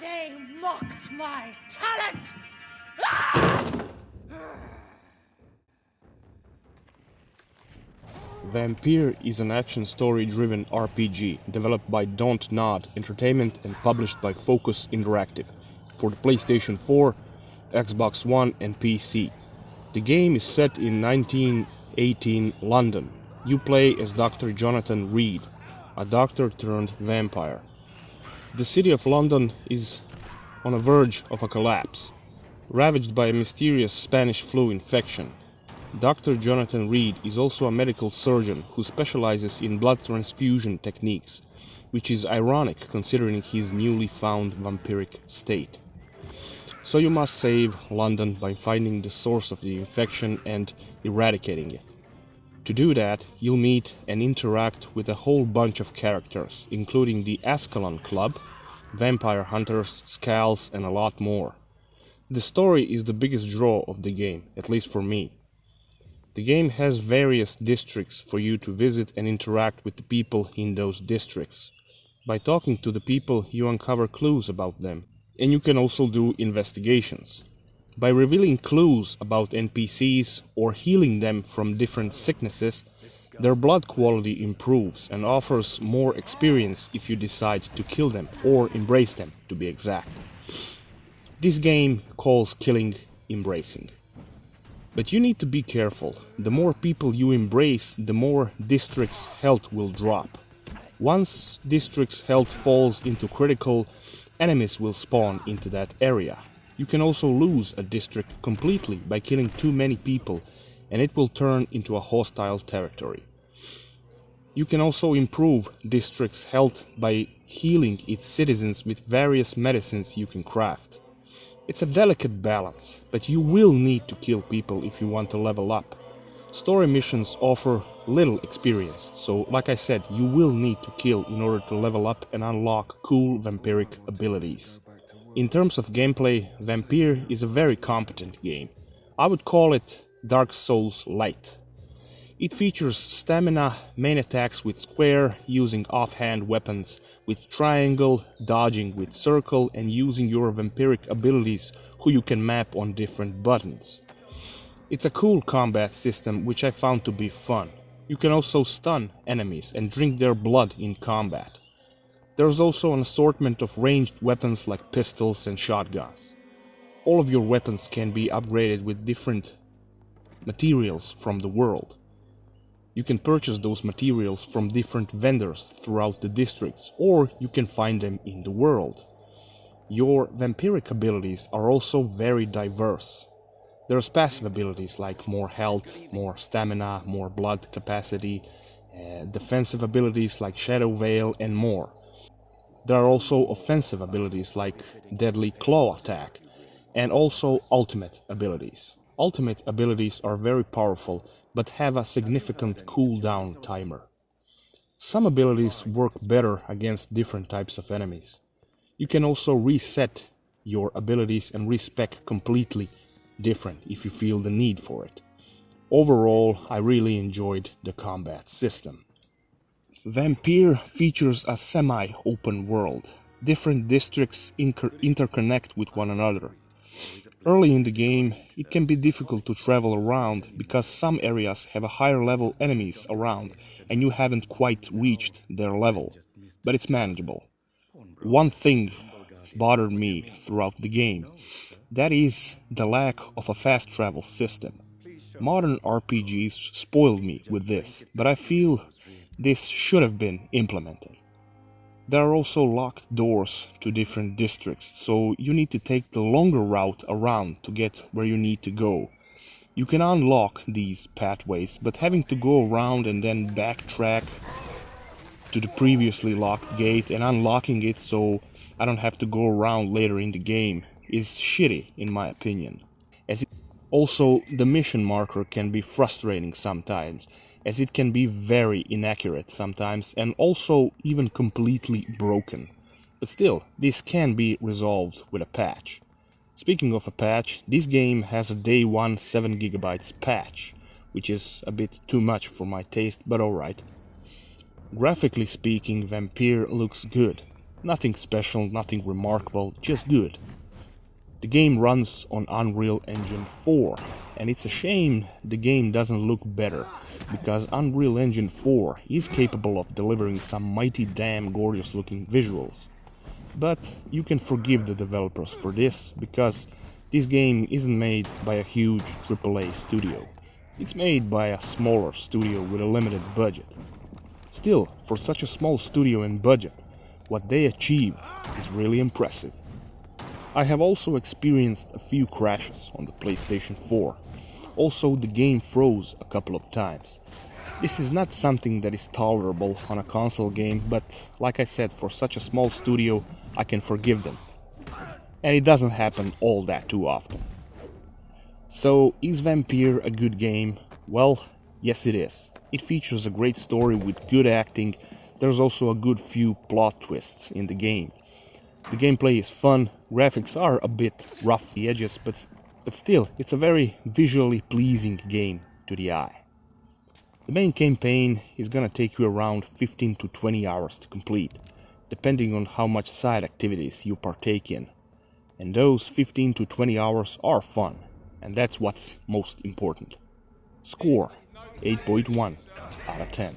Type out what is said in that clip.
They mocked my talent! Vampyr is an action story-driven RPG developed by Don't Nod Entertainment and published by Focus Interactive for the PlayStation 4, Xbox One and PC. The game is set in 1918 London. You play as Dr. Jonathan Reed, a doctor turned vampire. The city of London is on the verge of a collapse, ravaged by a mysterious Spanish flu infection. Dr. Jonathan Reed is also a medical surgeon who specializes in blood transfusion techniques, which is ironic considering his newly found vampiric state. So you must save London by finding the source of the infection and eradicating it. To do that, you'll meet and interact with a whole bunch of characters, including the Ascalon Club, vampire hunters, Skulls, and a lot more. The story is the biggest draw of the game, at least for me. The game has various districts for you to visit and interact with the people in those districts. By talking to the people, you uncover clues about them, and you can also do investigations. By revealing clues about NPCs or healing them from different sicknesses, their blood quality improves and offers more experience if you decide to kill them or embrace them, to be exact. This game calls killing embracing. But you need to be careful. The more people you embrace, the more district's health will drop. Once district's health falls into critical, enemies will spawn into that area. You can also lose a district completely by killing too many people, and it will turn into a hostile territory. You can also improve district's health by healing its citizens with various medicines you can craft. It's a delicate balance, but you will need to kill people if you want to level up. Story missions offer little experience, so like I said, you will need to kill in order to level up and unlock cool vampiric abilities. In terms of gameplay, Vampyr is a very competent game. I would call it Dark Souls Light. It features stamina, main attacks with square, using offhand weapons with triangle, dodging with circle, and using your vampiric abilities who you can map on different buttons. It's a cool combat system which I found to be fun. You can also stun enemies and drink their blood in combat. There's also an assortment of ranged weapons like pistols and shotguns. All of your weapons can be upgraded with different materials from the world. You can purchase those materials from different vendors throughout the districts, or you can find them in the world. Your vampiric abilities are also very diverse. There's passive abilities like more health, more stamina, more blood capacity, defensive abilities like Shadow Veil, and more. There are also offensive abilities like Deadly Claw Attack, and also ultimate abilities. Ultimate abilities are very powerful, but have a significant cooldown timer. Some abilities work better against different types of enemies. You can also reset your abilities and respec completely different if you feel the need for it. Overall, I really enjoyed the combat system. Vampyr features a semi-open world. Different districts interconnect with one another. Early in the game, it can be difficult to travel around because some areas have a higher level enemies around and you haven't quite reached their level, but it's manageable. One thing bothered me throughout the game, that is the lack of a fast travel system. Modern RPGs spoiled me with this, but I feel this should have been implemented. There are also locked doors to different districts, so you need to take the longer route around to get where you need to go. You can unlock these pathways, but having to go around and then backtrack to the previously locked gate and unlocking it so I don't have to go around later in the game is shitty in my opinion. Also, the mission marker can be frustrating sometimes, as it can be very inaccurate sometimes and also even completely broken. But still, this can be resolved with a patch. Speaking of a patch, this game has a day one 7GB patch, which is a bit too much for my taste, but alright. Graphically speaking, Vampyr looks good. Nothing special, nothing remarkable, just good. The game runs on Unreal Engine 4, and it's a shame the game doesn't look better, because Unreal Engine 4 is capable of delivering some mighty damn gorgeous looking visuals. But you can forgive the developers for this, because this game isn't made by a huge AAA studio. It's made by a smaller studio with a limited budget. Still, for such a small studio and budget, what they achieved is really impressive. I have also experienced a few crashes on the PlayStation 4. Also, the game froze a couple of times. This is not something that is tolerable on a console game, but like I said, for such a small studio, I can forgive them. And it doesn't happen all that too often. So, is Vampyr a good game? Well, yes it is. It features a great story with good acting. There's also a good few plot twists in the game. The gameplay is fun, graphics are a bit rough the edges, but still, it's a very visually pleasing game to the eye. The main campaign is gonna take you around 15 to 20 hours to complete, depending on how much side activities you partake in. And those 15 to 20 hours are fun, and that's what's most important. Score 8.1 out of 10.